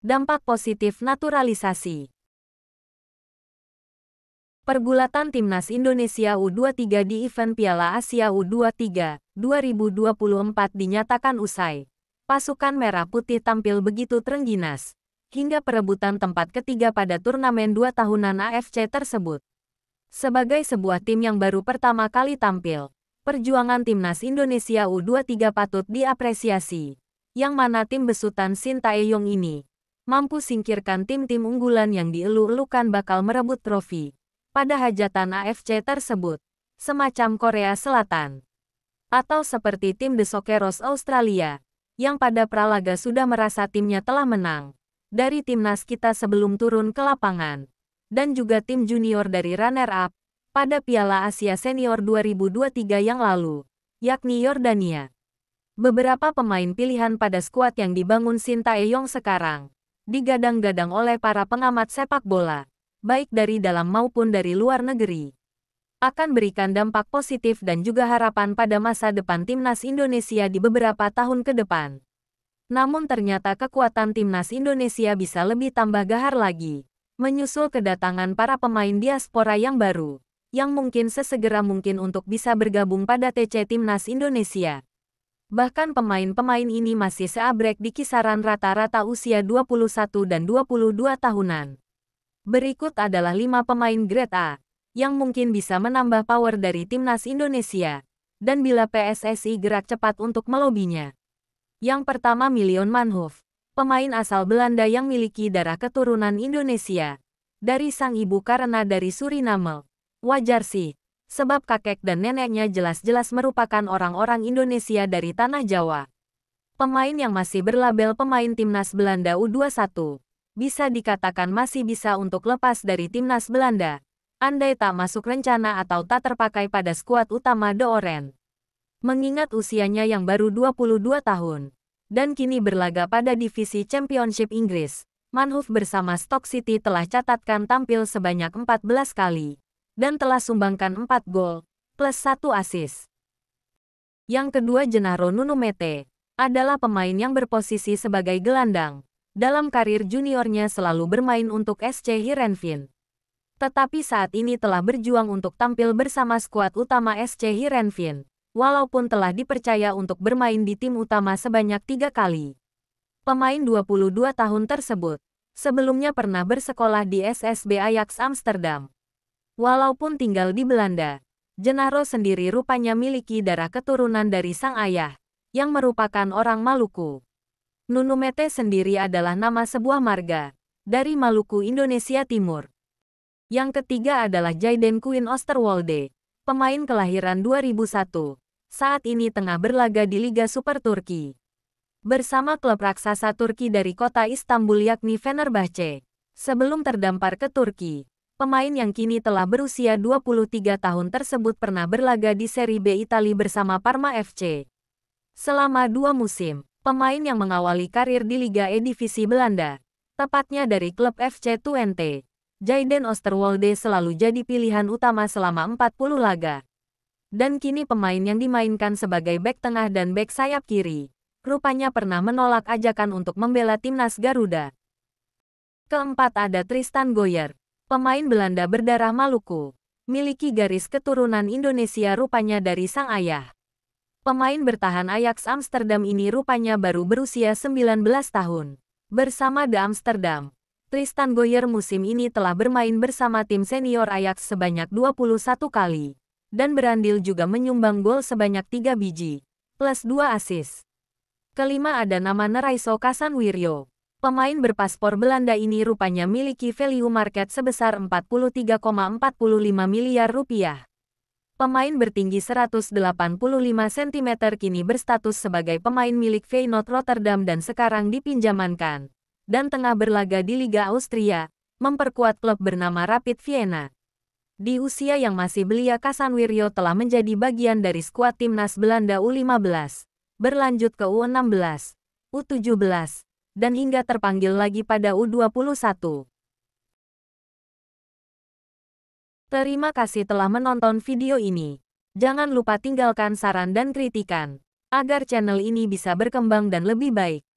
Dampak positif naturalisasi. Pergulatan Timnas Indonesia U23 di event Piala Asia U23 2024 dinyatakan usai. Pasukan Merah Putih tampil begitu terengginas, hingga perebutan tempat ketiga pada turnamen 2 tahunan AFC tersebut. Sebagai sebuah tim yang baru pertama kali tampil, perjuangan Timnas Indonesia U23 patut diapresiasi, yang mana tim besutan Shin Tae-yong ini mampu singkirkan tim-tim unggulan yang dielu-elukan bakal merebut trofi pada hajatan AFC tersebut, semacam Korea Selatan. Atau seperti tim The Socceroos Australia, yang pada pralaga sudah merasa timnya telah menang dari timnas kita sebelum turun ke lapangan, dan juga tim junior dari runner-up pada Piala Asia Senior 2023 yang lalu, yakni Yordania. Beberapa pemain pilihan pada skuad yang dibangun Shin Tae-yong sekarang digadang-gadang oleh para pengamat sepak bola, baik dari dalam maupun dari luar negeri, akan berikan dampak positif dan juga harapan pada masa depan Timnas Indonesia di beberapa tahun ke depan. Namun ternyata kekuatan Timnas Indonesia bisa lebih tambah gahar lagi, menyusul kedatangan para pemain diaspora yang baru, yang mungkin sesegera mungkin untuk bisa bergabung pada TC Timnas Indonesia. Bahkan pemain-pemain ini masih seabrek di kisaran rata-rata usia 21 dan 22 tahunan. Berikut adalah 5 pemain grade A, yang mungkin bisa menambah power dari Timnas Indonesia, dan bila PSSI gerak cepat untuk melobinya. Yang pertama Milion Manhoef, pemain asal Belanda yang miliki darah keturunan Indonesia, dari sang ibu karena dari Suriname. Wajar sih, sebab kakek dan neneknya jelas-jelas merupakan orang-orang Indonesia dari Tanah Jawa. Pemain yang masih berlabel pemain Timnas Belanda U21. Bisa dikatakan masih bisa untuk lepas dari Timnas Belanda, andai tak masuk rencana atau tak terpakai pada skuad utama The Orange. Mengingat usianya yang baru 22 tahun, dan kini berlaga pada divisi Championship Inggris, Manhoef bersama Stoke City telah catatkan tampil sebanyak 14 kali, dan telah sumbangkan 4 gol, plus 1 assist. Yang kedua Gennaro Nunumete, adalah pemain yang berposisi sebagai gelandang. Dalam karir juniornya selalu bermain untuk SC Heerenveen. Tetapi saat ini telah berjuang untuk tampil bersama skuad utama SC Heerenveen, walaupun telah dipercaya untuk bermain di tim utama sebanyak 3 kali. Pemain 22 tahun tersebut sebelumnya pernah bersekolah di SSB Ajax Amsterdam. Walaupun tinggal di Belanda, Gennaro sendiri rupanya miliki darah keturunan dari sang ayah, yang merupakan orang Maluku. Nunumete sendiri adalah nama sebuah marga dari Maluku, Indonesia Timur. Yang ketiga adalah Jayden Quinn Oosterwolde, pemain kelahiran 2001. Saat ini tengah berlaga di Liga Super Turki bersama klub raksasa Turki dari kota Istanbul yakni Fenerbahce. Sebelum terdampar ke Turki, pemain yang kini telah berusia 23 tahun tersebut pernah berlaga di Serie B Italia bersama Parma FC. Selama 2 musim, pemain yang mengawali karir di Liga E Divisi Belanda, tepatnya dari klub FC Twente, Jayden Oosterwolde selalu jadi pilihan utama selama 40 laga. Dan kini pemain yang dimainkan sebagai bek tengah dan bek sayap kiri, rupanya pernah menolak ajakan untuk membela timnas Garuda. Keempat ada Tristan Goyer, pemain Belanda berdarah Maluku, miliki garis keturunan Indonesia rupanya dari sang ayah. Pemain bertahan Ajax Amsterdam ini rupanya baru berusia 19 tahun. Bersama The Amsterdam, Tristan Goyer musim ini telah bermain bersama tim senior Ajax sebanyak 21 kali, dan berandil juga menyumbang gol sebanyak 3 biji, plus 2 assist. Kelima ada nama Neraiso Kasanwiryo. Pemain berpaspor Belanda ini rupanya miliki value market sebesar 43,45 miliar rupiah. Pemain bertinggi 185 cm kini berstatus sebagai pemain milik Feyenoord Rotterdam dan sekarang dipinjamankan, dan tengah berlaga di Liga Austria, memperkuat klub bernama Rapid Vienna. Di usia yang masih belia Kasanwiryo telah menjadi bagian dari skuad timnas Belanda U15, berlanjut ke U16, U17, dan hingga terpanggil lagi pada U21. Terima kasih telah menonton video ini. Jangan lupa tinggalkan saran dan kritikan, agar channel ini bisa berkembang dan lebih baik.